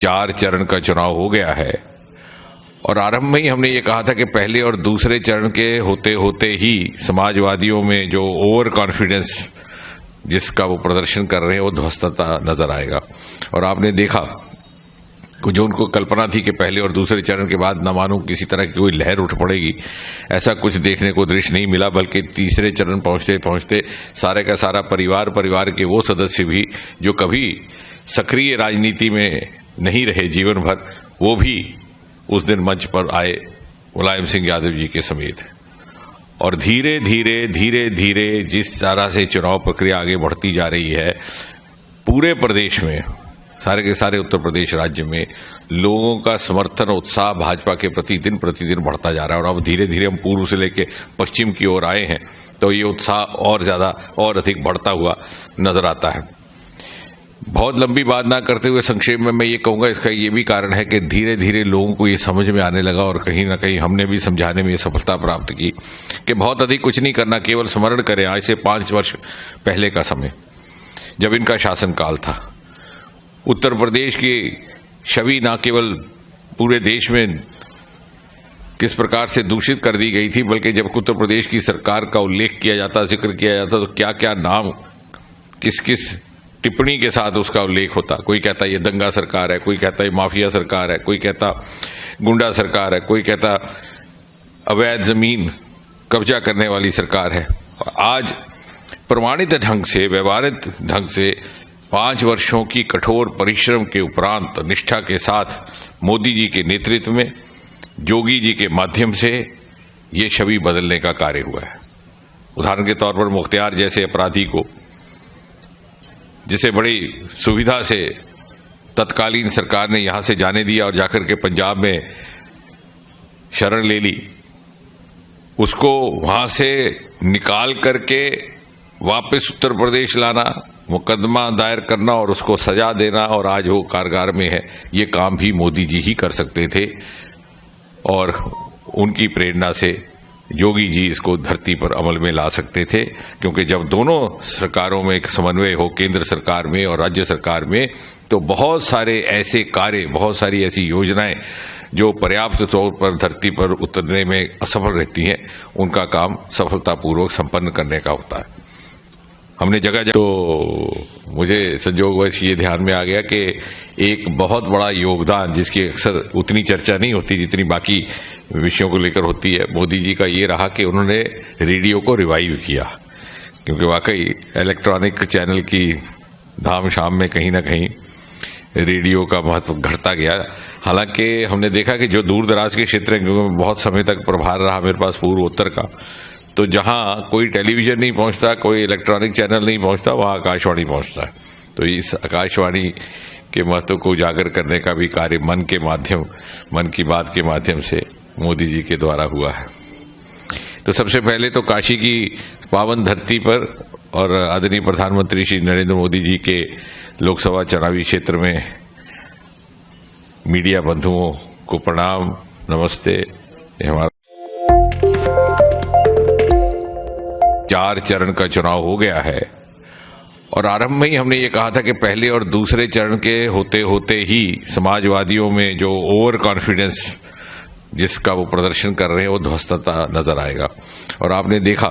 4 चरण का चुनाव हो गया है और आरंभ में ही हमने ये कहा था कि पहले और दूसरे चरण के होते होते ही समाजवादियों में जो ओवर कॉन्फिडेंस जिसका वो प्रदर्शन कर रहे हैं वो ध्वस्तता नजर आएगा। और आपने देखा कि जो उनको कल्पना थी कि पहले और दूसरे चरण के बाद न मानो किसी तरह की कोई लहर उठ पड़ेगी, ऐसा कुछ देखने को दृश्य नहीं मिला, बल्कि तीसरे चरण पहुंचते पहुंचते सारे का सारा परिवार के वो सदस्य भी जो कभी सक्रिय राजनीति में नहीं रहे जीवन भर, वो भी उस दिन मंच पर आए मुलायम सिंह यादव जी के समेत। और धीरे धीरे जिस तरह से चुनाव प्रक्रिया आगे बढ़ती जा रही है, पूरे प्रदेश में, सारे के सारे उत्तर प्रदेश राज्य में लोगों का समर्थन उत्साह भाजपा के प्रति दिन प्रतिदिन बढ़ता जा रहा है। और अब धीरे धीरे हम पूर्व से लेकर पश्चिम की ओर आए हैं तो ये उत्साह और ज्यादा और अधिक बढ़ता हुआ नजर आता है। बहुत लंबी बात ना करते हुए संक्षेप में मैं ये कहूँगा, इसका ये भी कारण है कि धीरे धीरे लोगों को ये समझ में आने लगा और कहीं ना कहीं हमने भी समझाने में ये सफलता प्राप्त की कि बहुत अधिक कुछ नहीं करना, केवल स्मरण करें आज से 5 वर्ष पहले का समय जब इनका शासनकाल था। उत्तर प्रदेश की छवि न केवल पूरे देश में किस प्रकार से दूषित कर दी गई थी, बल्कि जब उत्तर प्रदेश की सरकार का उल्लेख किया जाता, जिक्र किया जाता, तो क्या क्या नाम किस किस टिप्पणी के साथ उसका उल्लेख होता। कोई कहता ये दंगा सरकार है, कोई कहता ये माफिया सरकार है, कोई कहता गुंडा सरकार है, कोई कहता अवैध जमीन कब्जा करने वाली सरकार है। आज प्रमाणित ढंग से, व्यवहारिक ढंग से 5 वर्षों की कठोर परिश्रम के उपरांत निष्ठा के साथ मोदी जी के नेतृत्व में, जोगी जी के माध्यम से ये छवि बदलने का कार्य हुआ है। उदाहरण के तौर पर मुख्तियार जैसे अपराधी को, जिसे बड़ी सुविधा से तत्कालीन सरकार ने यहां से जाने दिया और जाकर के पंजाब में शरण ले ली, उसको वहां से निकाल करके वापस उत्तर प्रदेश लाना, मुकदमा दायर करना और उसको सजा देना, और आज वो कारागार में है, ये काम भी मोदी जी ही कर सकते थे। और उनकी प्रेरणा से योगी जी इसको धरती पर अमल में ला सकते थे, क्योंकि जब दोनों सरकारों में एक समन्वय हो, केंद्र सरकार में और राज्य सरकार में, तो बहुत सारे ऐसे कार्य, बहुत सारी ऐसी योजनाएं जो पर्याप्त तौर पर धरती पर उतरने में असफल रहती हैं, उनका काम सफलतापूर्वक संपन्न करने का होता है। हमने जगह तो मुझे संयोगवश ये ध्यान में आ गया कि एक बहुत बड़ा योगदान, जिसकी अक्सर उतनी चर्चा नहीं होती जितनी बाकी विषयों को लेकर होती है, मोदी जी का ये रहा कि उन्होंने रेडियो को रिवाइव किया। क्योंकि वाकई इलेक्ट्रॉनिक चैनल की धाम शाम में कहीं ना कहीं रेडियो का महत्व घटता गया। हालांकि हमने देखा कि जो दूर दराज के क्षेत्र हैं, क्योंकि बहुत समय तक प्रभार रहा मेरे पास पूर्व उत्तर का, तो जहां कोई टेलीविजन नहीं पहुंचता, कोई इलेक्ट्रॉनिक चैनल नहीं पहुंचता, वहां आकाशवाणी पहुंचता है। तो इस आकाशवाणी के महत्व को उजागर करने का भी कार्य मन की बात के माध्यम से मोदी जी के द्वारा हुआ है। तो सबसे पहले तो काशी की पावन धरती पर और आदरणीय प्रधानमंत्री श्री नरेंद्र मोदी जी के लोकसभा चुनावी क्षेत्र में मीडिया बंधुओं को प्रणाम, नमस्ते। हमारा 4 चरण का चुनाव हो गया है और आरंभ में ही हमने ये कहा था कि पहले और दूसरे चरण के होते होते ही समाजवादियों में जो ओवर कॉन्फिडेंस जिसका वो प्रदर्शन कर रहे हैं वो ध्वस्तता नजर आएगा। और आपने देखा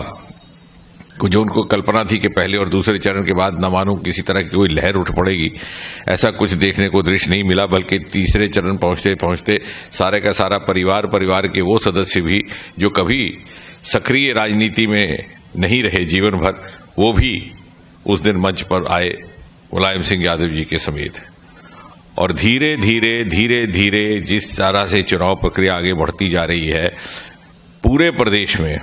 कि जो उनको कल्पना थी कि पहले और दूसरे चरण के बाद न मानो किसी तरह की कोई लहर उठ पड़ेगी, ऐसा कुछ देखने को दृश्य नहीं मिला, बल्कि तीसरे चरण पहुंचते पहुंचते सारे का सारा परिवार के वो सदस्य भी जो कभी सक्रिय राजनीति में नहीं रहे जीवन भर, वो भी उस दिन मंच पर आए मुलायम सिंह यादव जी के समेत। और धीरे धीरे जिस तरह से चुनाव प्रक्रिया आगे बढ़ती जा रही है, पूरे प्रदेश में,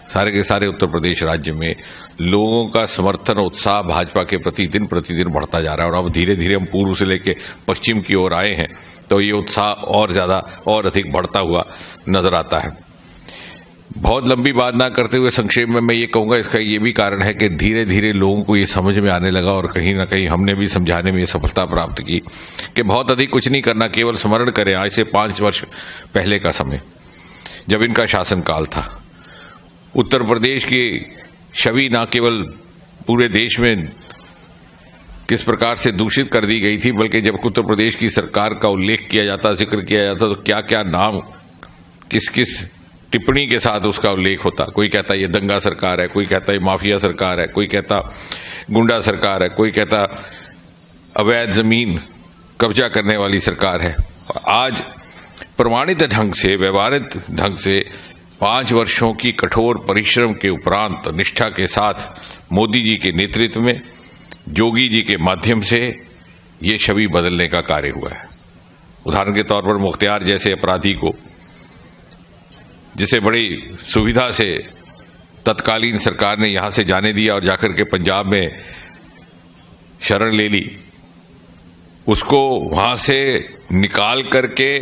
सारे के सारे उत्तर प्रदेश राज्य में लोगों का समर्थन उत्साह भाजपा के प्रति दिन प्रतिदिन बढ़ता जा रहा है। और अब धीरे धीरे हम पूर्व से लेकर पश्चिम की ओर आए हैं तो ये उत्साह और ज्यादा और अधिक बढ़ता हुआ नजर आता है। बहुत लंबी बात ना करते हुए संक्षेप में मैं ये कहूँगा, इसका ये भी कारण है कि धीरे धीरे लोगों को ये समझ में आने लगा और कहीं ना कहीं हमने भी समझाने में ये सफलता प्राप्त की कि बहुत अधिक कुछ नहीं करना, केवल स्मरण करें आज से 5 वर्ष पहले का समय जब इनका शासनकाल था। उत्तर प्रदेश की छवि न केवल पूरे देश में किस प्रकार से दूषित कर दी गई थी, बल्कि जब उत्तर प्रदेश की सरकार का उल्लेख किया जाता, जिक्र किया जाता, तो क्या क्या नाम, किस किस टिप्पणी के साथ उसका उल्लेख होता। कोई कहता ये दंगा सरकार है, कोई कहता ये माफिया सरकार है, कोई कहता गुंडा सरकार है, कोई कहता अवैध जमीन कब्जा करने वाली सरकार है। और आज प्रमाणित ढंग से, व्यवहारिक ढंग से 5 वर्षों की कठोर परिश्रम के उपरांत निष्ठा के साथ मोदी जी के नेतृत्व में, जोगी जी के माध्यम से ये छवि बदलने का कार्य हुआ है। उदाहरण के तौर पर मुख्तियार जैसे अपराधी को, जिसे बड़ी सुविधा से तत्कालीन सरकार ने यहां से जाने दिया और जाकर के पंजाब में शरण ले ली, उसको वहां से निकाल करके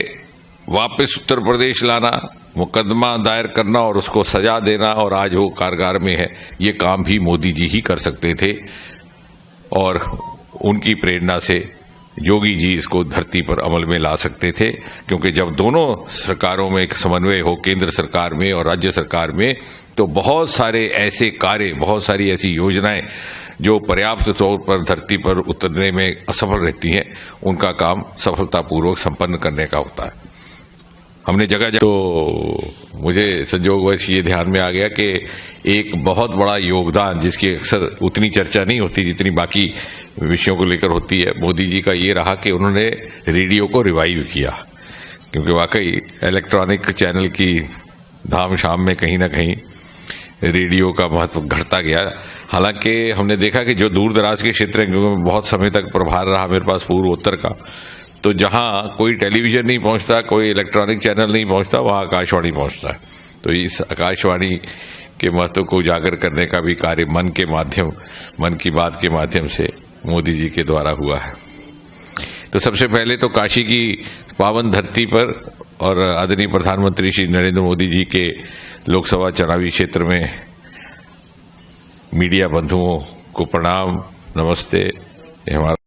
वापस उत्तर प्रदेश लाना, मुकदमा दायर करना और उसको सजा देना, और आज वो कारागार में है। ये काम भी मोदी जी ही कर सकते थे और उनकी प्रेरणा से योगी जी इसको धरती पर अमल में ला सकते थे। क्योंकि जब दोनों सरकारों में एक समन्वय हो, केंद्र सरकार में और राज्य सरकार में, तो बहुत सारे ऐसे कार्य, बहुत सारी ऐसी योजनाएं जो पर्याप्त तौर पर धरती पर उतरने में असफल रहती हैं, उनका काम सफलतापूर्वक संपन्न करने का होता है। हमने जगह तो मुझे संयोगवश ये ध्यान में आ गया कि एक बहुत बड़ा योगदान, जिसकी अक्सर उतनी चर्चा नहीं होती जितनी बाकी विषयों को लेकर होती है, मोदी जी का ये रहा कि उन्होंने रेडियो को रिवाइव किया। क्योंकि वाकई इलेक्ट्रॉनिक चैनल की धाम शाम में कहीं ना कहीं रेडियो का महत्व घटता गया। हालांकि हमने देखा कि जो दूर दराज के क्षेत्र हैं, क्योंकि बहुत समय तक प्रभार रहा मेरे पास पूर्वोत्तर का, तो जहां कोई टेलीविजन नहीं पहुंचता, कोई इलेक्ट्रॉनिक चैनल नहीं पहुंचता, वहां आकाशवाणी पहुंचता है। तो इस आकाशवाणी के महत्व को उजागर करने का भी कार्य मन की बात के माध्यम से मोदी जी के द्वारा हुआ है। तो सबसे पहले तो काशी की पावन धरती पर और आदरणीय प्रधानमंत्री श्री नरेंद्र मोदी जी के लोकसभा चुनावी क्षेत्र में मीडिया बंधुओं को प्रणाम, नमस्ते। हमारा